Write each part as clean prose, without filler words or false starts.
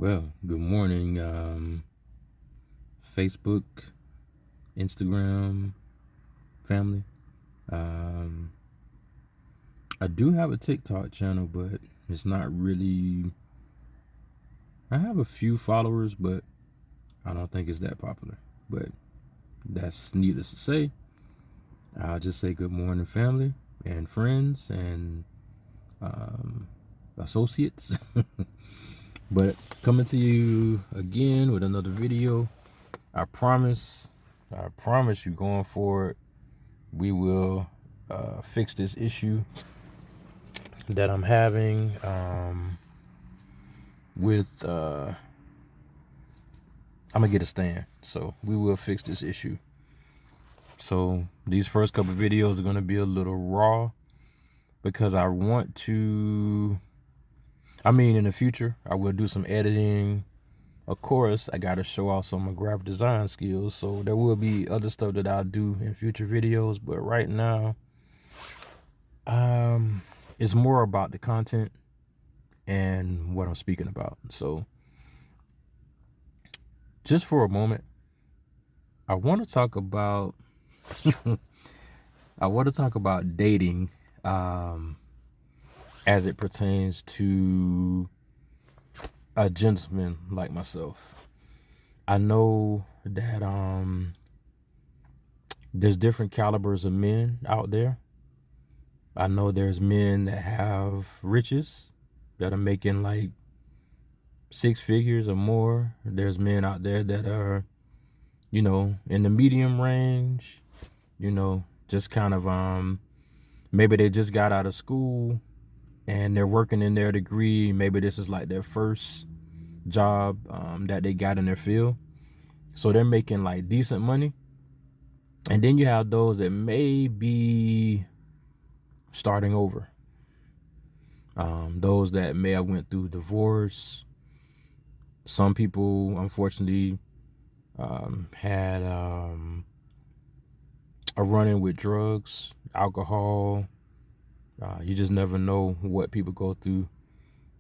Well, good morning, Facebook, Instagram, family. Um, I do have a TikTok channel, but it's not really. I have a few followers, but I don't think it's that popular. But that's needless to say. I'll just say good morning, family and friends and um, associates. But coming to you again with another video. I promise you going forward, we will fix this issue that I'm having with I'm gonna get a stand. So we will fix this issue. So these first couple videos are gonna be a little raw because I want to, in the future, I will do some editing. Of course, I gotta show off some of my graphic design skills. So there will be other stuff that I'll do in future videos, but right now, it's more about the content and what I'm speaking about. So just for a moment, I want to talk about dating as it pertains to a gentleman like myself. I know that there's different calibers of men out there. I know there's men that have riches that are making like 6 figures or more. There's men out there that are, in the medium range, just kind of maybe they just got out of school and they're working in their degree. Maybe this is like their first job that they got in their field. So they're making like decent money. And then you have those that may be starting over. Those that may have went through divorce. Some people, unfortunately, had a run-in with drugs, alcohol. You just never know what people go through.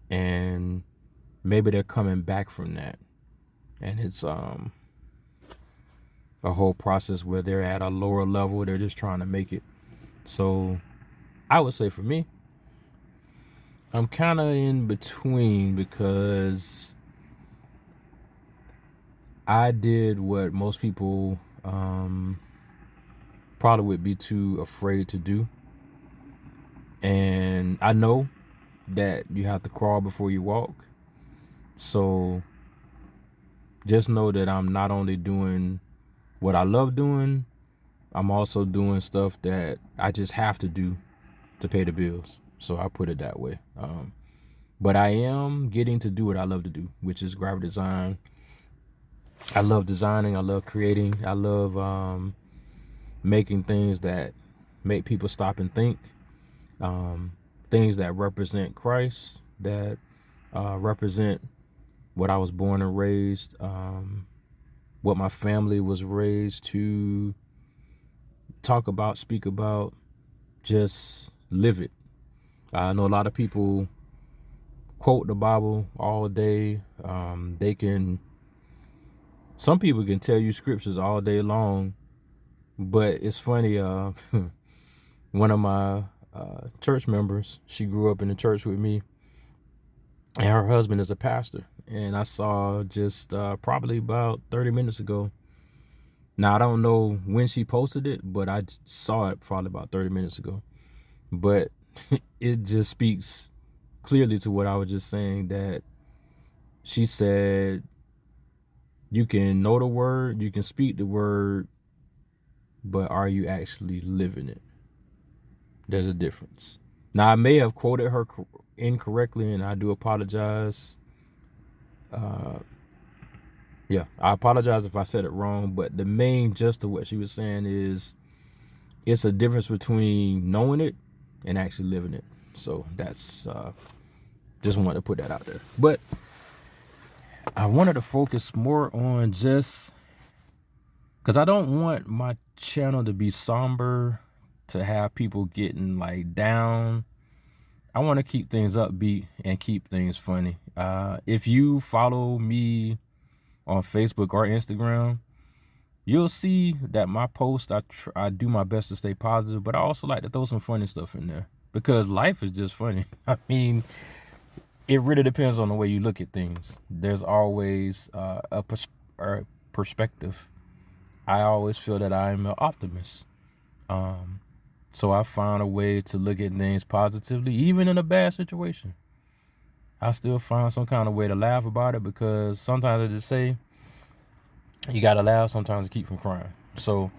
And maybe they're coming back from that. And it's a whole process where they're at a lower level. They're just trying to make it. So I would say for me, I'm kind of in between because I did what most people probably would be too afraid to do. And I know that you have to crawl before you walk. So just know that I'm not only doing what I love doing, I'm also doing stuff that I just have to do to pay the bills. So I put it that way. But I am getting to do what I love to do, which is graphic design. I love designing. I love creating. I love making things that make people stop and think. Things that represent Christ, that represent what I was born and raised, what my family was raised to talk about, speak about, just live it. I know a lot of people quote the Bible all day. Some people can tell you scriptures all day long, but it's funny. One of my church members, she grew up in the church with me, and her husband is a pastor. And I saw just probably about 30 minutes ago. Now, I don't know when she posted it, but I saw it probably about 30 minutes ago. But it just speaks clearly to what I was just saying, that she said you can know the word, you can speak the word, but are you actually living it? There's a difference. Now, I may have quoted her incorrectly, and I do apologize. I apologize if I said it wrong, but the main gist of what she was saying is it's a difference between knowing it and actually living it. So that's just wanted to put that out there. But I wanted to focus more on just because I don't want my channel to be somber, to have people getting like down. I want to keep things upbeat and keep things funny. If you follow me on Facebook or Instagram, you'll see that my posts, I do my best to stay positive, but I also like to throw some funny stuff in there because life is just funny. I mean, it really depends on the way you look at things. There's always a perspective. I always feel that I'm an optimist. So I found a way to look at things positively, even in a bad situation. I still find some kind of way to laugh about it because sometimes I just say, you gotta laugh sometimes to keep from crying. So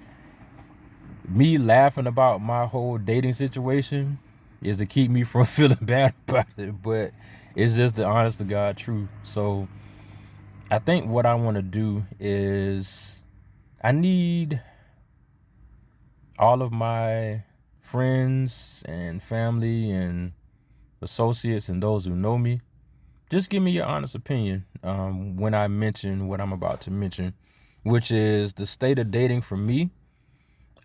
me laughing about my whole dating situation is to keep me from feeling bad about it, but it's just the honest to God truth. So I think what I want to do is I need all of my friends and family and associates and those who know me, just give me your honest opinion when I mention what I'm about to mention, which is the state of dating for me.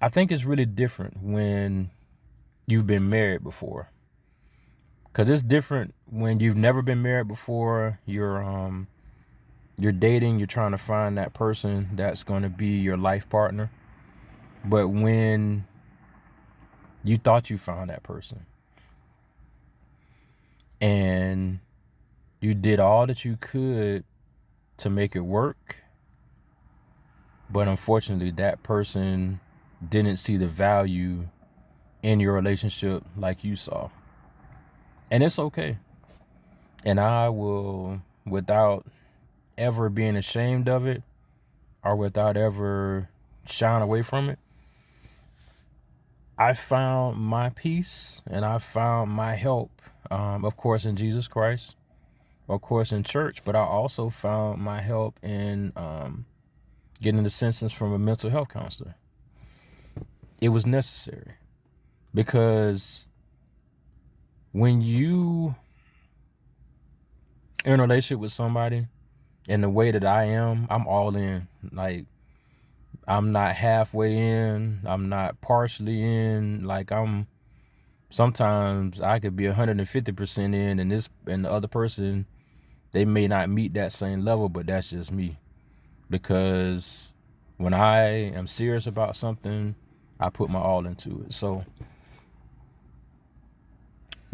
I think it's really different when you've been married before, because it's different when you've never been married before. You're dating, you're trying to find that person that's going to be your life partner. But when you thought you found that person and you did all that you could to make it work, but unfortunately that person didn't see the value in your relationship like you saw. And it's okay. And I will, without ever being ashamed of it or without ever shying away from it, I found my peace and I found my help, of course, in Jesus Christ, of course, in church, but I also found my help in getting the assistance from a mental health counselor. It was necessary because when you in a relationship with somebody in the way that I am, I'm all in. Like, I'm not halfway in. I'm not partially in. Like, sometimes I could be 150% in, and the other person, they may not meet that same level, but that's just me. Because when I am serious about something, I put my all into it. So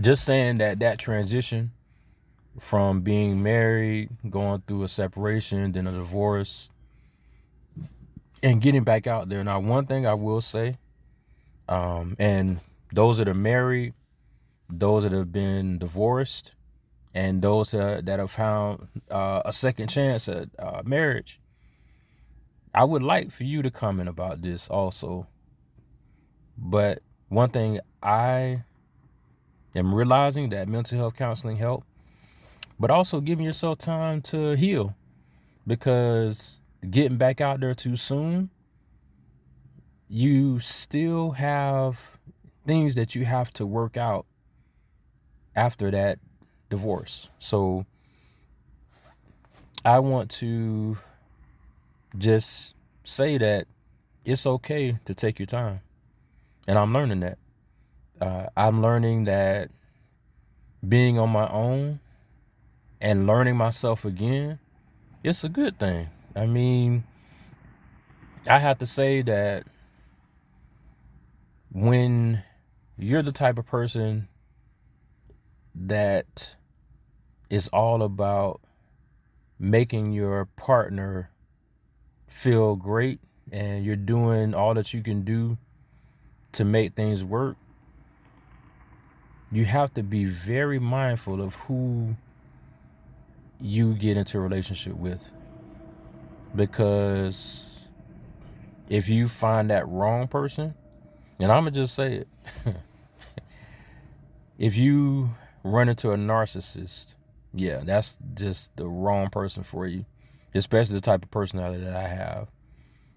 just saying that transition from being married, going through a separation, then a divorce, and getting back out there. Now, one thing I will say, and those that are married, those that have been divorced, and those that have found a second chance at marriage, I would like for you to comment about this also. But one thing I am realizing, that mental health counseling help, but also giving yourself time to heal, because getting back out there too soon, you still have things that you have to work out after that divorce. So I want to just say that it's okay to take your time. And I'm learning that. I'm learning that being on my own and learning myself again, it's a good thing. I mean, I have to say that when you're the type of person that is all about making your partner feel great and you're doing all that you can do to make things work, you have to be very mindful of who you get into a relationship with. Because if you find that wrong person, and I'm going to just say it, if you run into a narcissist, yeah, that's just the wrong person for you, especially the type of personality that I have.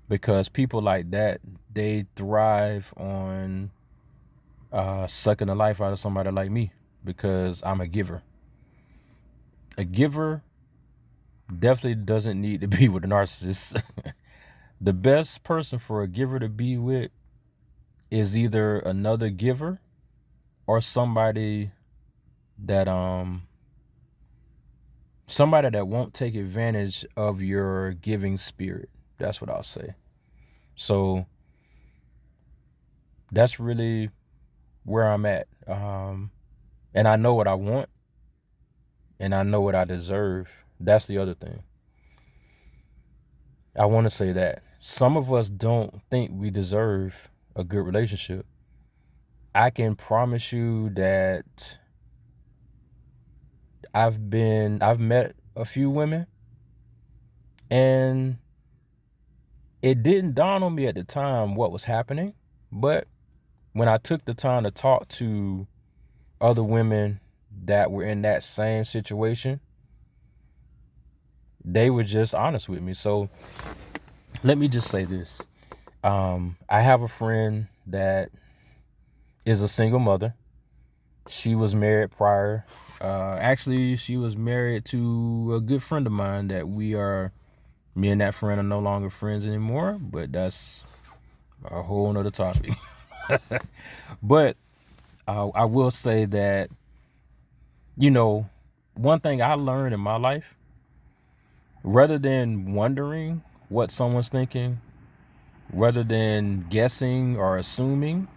Because people like that, they thrive on sucking the life out of somebody like me, because I'm a giver. A giver definitely doesn't need to be with a narcissist. The best person for a giver to be with is either another giver or somebody that somebody that won't take advantage of your giving spirit. That's what I'll say. So that's really where I'm at. And I know what I want, and I know what I deserve. That's the other thing. I want to say that some of us don't think we deserve a good relationship. I can promise you that I've met a few women, and it didn't dawn on me at the time what was happening. But when I took the time to talk to other women that were in that same situation, they were just honest with me. So let me just say this. I have a friend that is a single mother. She was married prior. Actually, she was married to a good friend of mine that me and that friend are no longer friends anymore, but that's a whole nother topic. But I will say that, one thing I learned in my life, rather than wondering what someone's thinking, rather than guessing or assuming,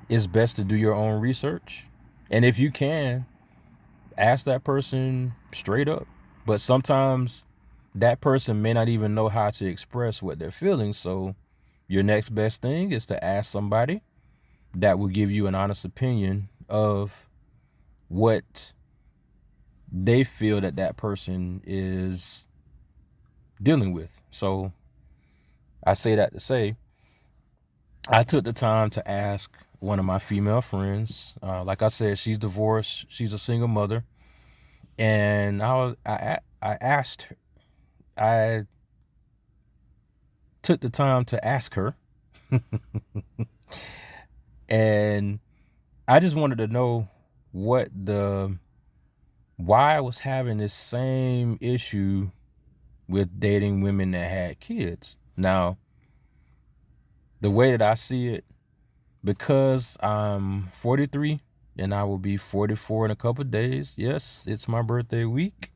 it's best to do your own research. And if you can, ask that person straight up. But sometimes that person may not even know how to express what they're feeling. So your next best thing is to ask somebody that will give you an honest opinion of what they feel that person is dealing with. So I say that to say, I took the time to ask one of my female friends. Like I said, she's divorced. She's a single mother. And I asked her, I took the time to ask her, and I just wanted to know why I was having this same issue with dating women that had kids. Now, the way that I see it, because I'm 43 and I will be 44 in a couple of days. Yes, it's my birthday week.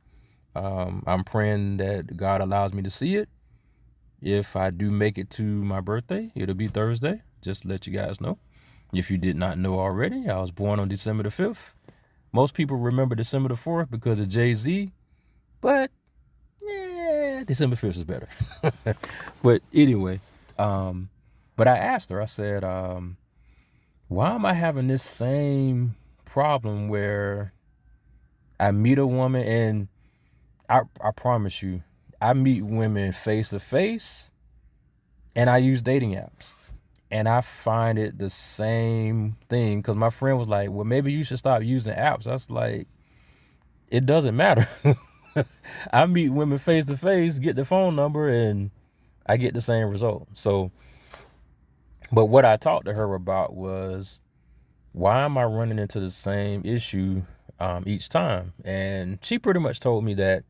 I'm praying that God allows me to see it. If I do make it to my birthday, it'll be Thursday. Just to let you guys know. If you did not know already, I was born on December the 5th. Most people remember December the 4th because of Jay-Z, but yeah, December 5th is better. But anyway, but I asked her, I said, why am I having this same problem where I meet a woman, and I promise you, I meet women face to face, and I use dating apps, and I find it the same thing. Because my friend was like, well, maybe you should stop using apps. I was like, it doesn't matter. I meet women face to face, get the phone number, and I get the same result. So, but what I talked to her about was, why am I running into the same issue each time? And she pretty much told me that,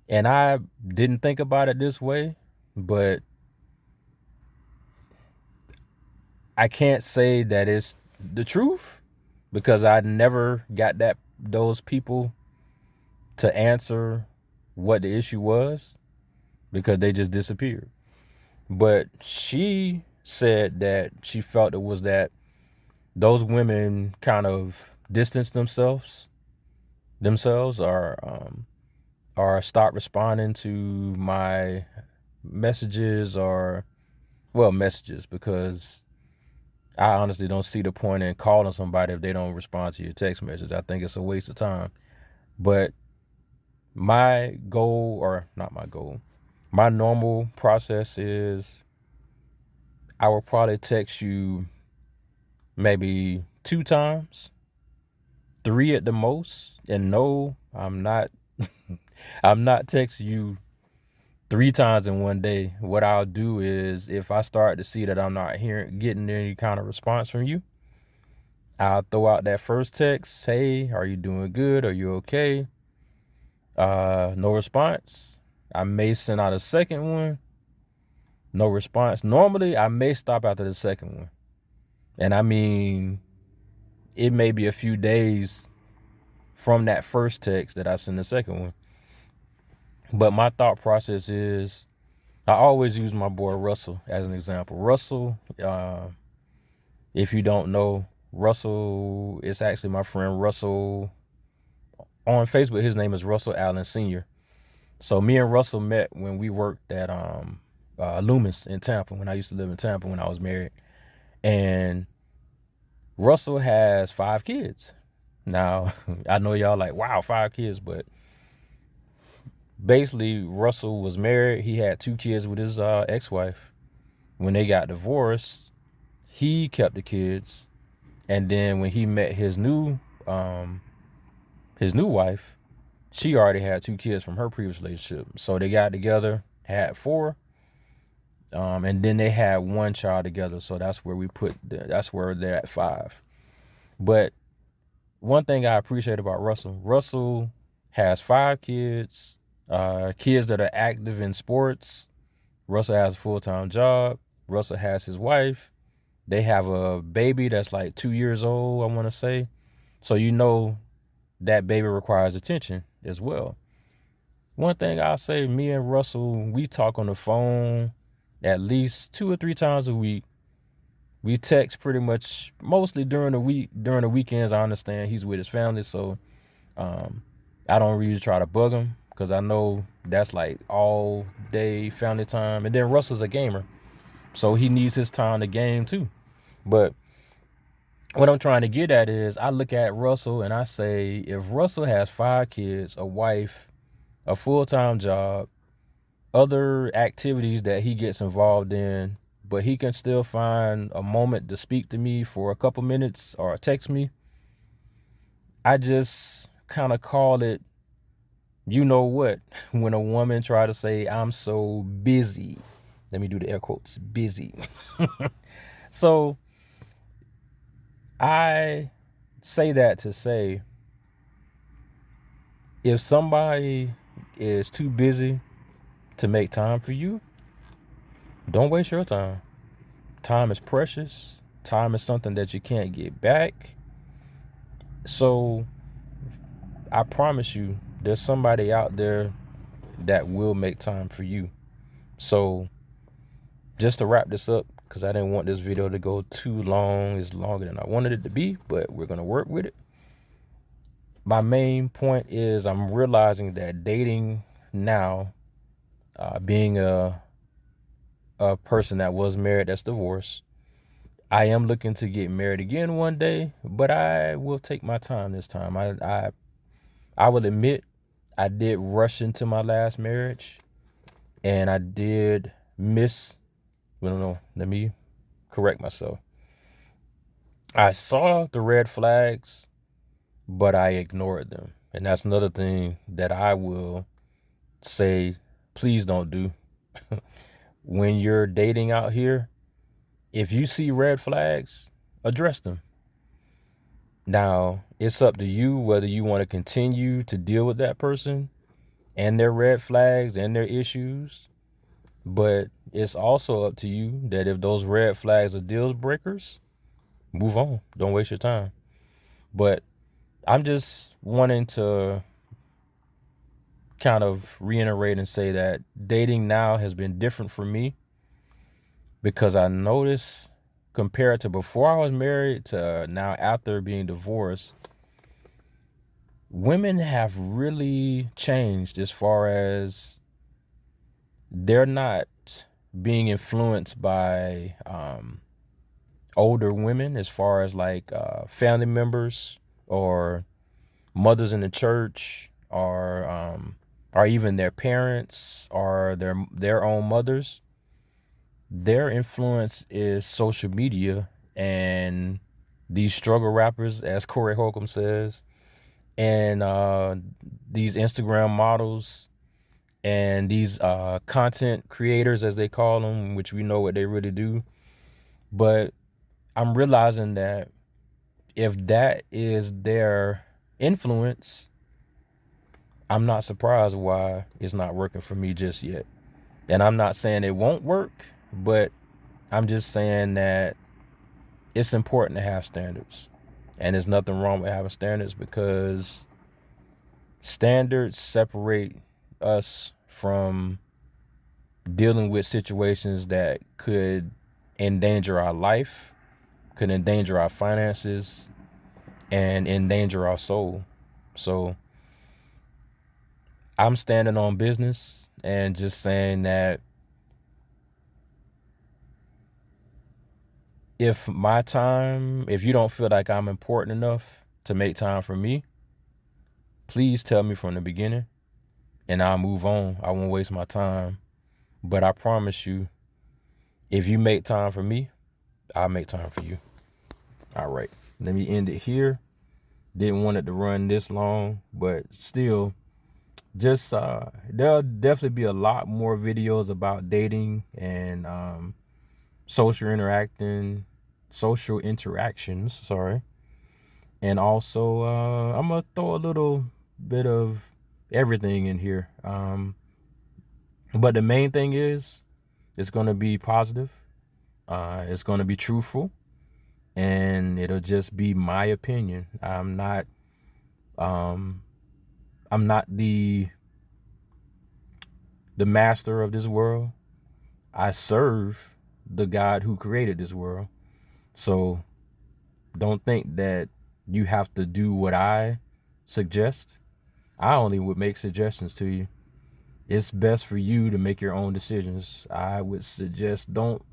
and I didn't think about it this way, but I can't say that it's the truth, because I never got those people to answer what the issue was, because they just disappeared. But she said that she felt it was that those women kind of distanced themselves or start responding to my messages, messages, because I honestly don't see the point in calling somebody if they don't respond to your text message. I think it's a waste of time. But my normal process is I will probably text you maybe 2 times, 3 at the most. And no, I'm not texting you 3 times in one day. What I'll do is, if I start to see that I'm not getting any kind of response from you, I'll throw out that first text. Hey, are you doing good? Are you okay? No response. I may send out a second one. No response. Normally, I may stop after the second one. And I mean, it may be a few days from that first text that I send the second one. But my thought process is, I always use my boy Russell as an example. Russell, if you don't know, Russell is actually my friend Russell. On Facebook, his name is Russell Allen Sr. So me and Russell met when we worked at Loomis in Tampa, when I used to live in Tampa when I was married. And Russell has 5 kids. Now, I know y'all like, wow, 5 kids, but basically Russell was married. He had 2 kids with his ex-wife. When they got divorced, he kept the kids. And then when he met his new wife, she already had 2 kids from her previous relationship. So they got together, had 4, and then they had 1 child together. So that's where that's where they're at 5. But one thing I appreciate about Russell has 5 kids, kids that are active in sports. Russell has a full-time job. Russell has his wife. They have a baby that's like 2 years old, I want to say. So you know that baby requires attention as well. One thing I'll say, me and Russell, we talk on the phone at least 2 or 3 times a week. We text pretty much mostly during the week. During the weekends, I understand he's with his family, so I don't really try to bug him because I know that's like all day family time. And then Russell's a gamer, so he needs his time to game too. But what I'm trying to get at is, I look at Russell and I say, if Russell has 5 kids, a wife, a full-time job, other activities that he gets involved in, but he can still find a moment to speak to me for a couple minutes or text me, I just kind of call it, you know what, when a woman try to say, I'm so busy. Let me do the air quotes, busy. So I say that to say, if somebody is too busy to make time for you, don't waste your time. Time is precious. Time is something that you can't get back. So I promise you, there's somebody out there that will make time for you. So just to wrap this up, because I didn't want this video to go too long. It's longer than I wanted it to be, but we're going to work with it. My main point is, I'm realizing that dating now, being a person that was married that's divorced, I am looking to get married again one day, but I will take my time this time. I will admit, I did rush into my last marriage, and I did miss, well, no, let me correct myself. I saw the red flags, but I ignored them. And that's another thing that I will say, please don't do. When you're dating out here, if you see red flags, address them. Now, it's up to you whether you want to continue to deal with that person and their red flags and their issues. But it's also up to you that if those red flags are deal breakers, move on. Don't waste your time. But I'm just wanting to kind of reiterate and say that dating now has been different for me, because I noticed, compared to before I was married to now after being divorced, women have really changed as far as they're not being influenced by older women, as far as like family members or mothers in the church, or even their parents or their own mothers. Their influence is social media and these struggle rappers, as Corey Holcomb says, and these Instagram models and these content creators, as they call them, which we know what they really do. But I'm realizing that if that is their influence, I'm not surprised why it's not working for me just yet. And I'm not saying it won't work, but I'm just saying that it's important to have standards. And there's nothing wrong with having standards, because standards separate us from dealing with situations that could endanger our life, could endanger our finances, and endanger our soul. So I'm standing on business and just saying that if you don't feel like I'm important enough to make time for me, please tell me from the beginning and I'll move on. I won't waste my time. But I promise you, if you make time for me, I'll make time for you. All right. Let me end it here. Didn't want it to run this long, but still, just there'll definitely be a lot more videos about dating and social interactions, sorry. And also, I'm gonna throw a little bit of everything in here. But the main thing is, it's gonna be positive. It's gonna be truthful, and it'll just be my opinion. I'm not the master of this world. I serve the God who created this world. So don't think that you have to do what I suggest. I only would make suggestions to you. It's best for you to make your own decisions. I would suggest don't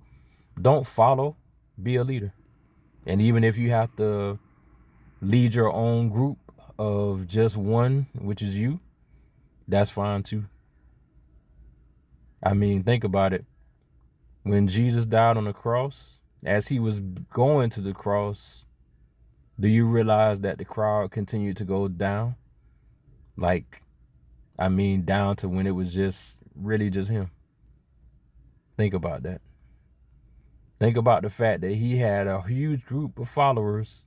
follow, be a leader. And even if you have to lead your own group of just one, which is you, that's fine too. I mean, think about it. When Jesus died on the cross, as he was going to the cross, do you realize that the crowd continued to go down? Like, I mean, down to when it was just really just him. Think about that. Think about the fact that he had a huge group of followers,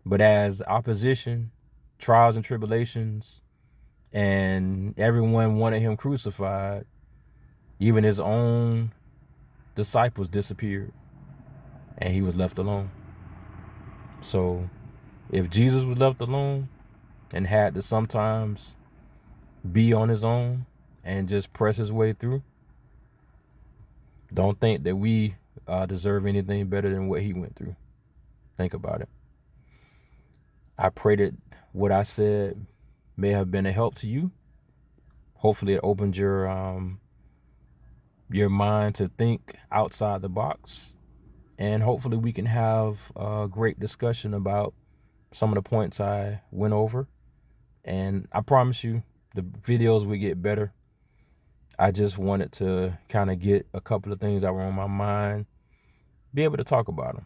but as opposition, trials and tribulations, and everyone wanted him crucified, even his own disciples disappeared and he was left alone. So if Jesus was left alone and had to sometimes be on his own and just press his way through, don't think that we deserve anything better than what he went through. Think about it. I pray that what I said may have been a help to you. Hopefully it opened your mind to think outside the box. And hopefully we can have a great discussion about some of the points I went over. And I promise you, the videos will get better. I just wanted to kind of get a couple of things that were on my mind, be able to talk about them,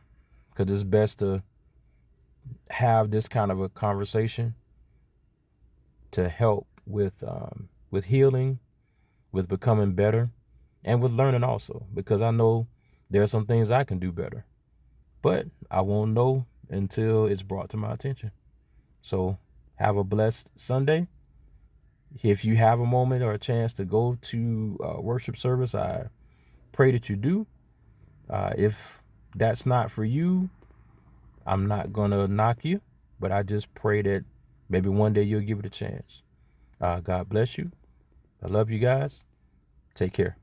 because it's best to have this kind of a conversation to help with healing, with becoming better, and with learning also, because I know there are some things I can do better, but I won't know until it's brought to my attention. So have a blessed Sunday. If you have a moment or a chance to go to worship service, I pray that you do. If that's not for you, I'm not going to knock you, but I just pray that maybe one day you'll give it a chance. God bless you. I love you guys. Take care.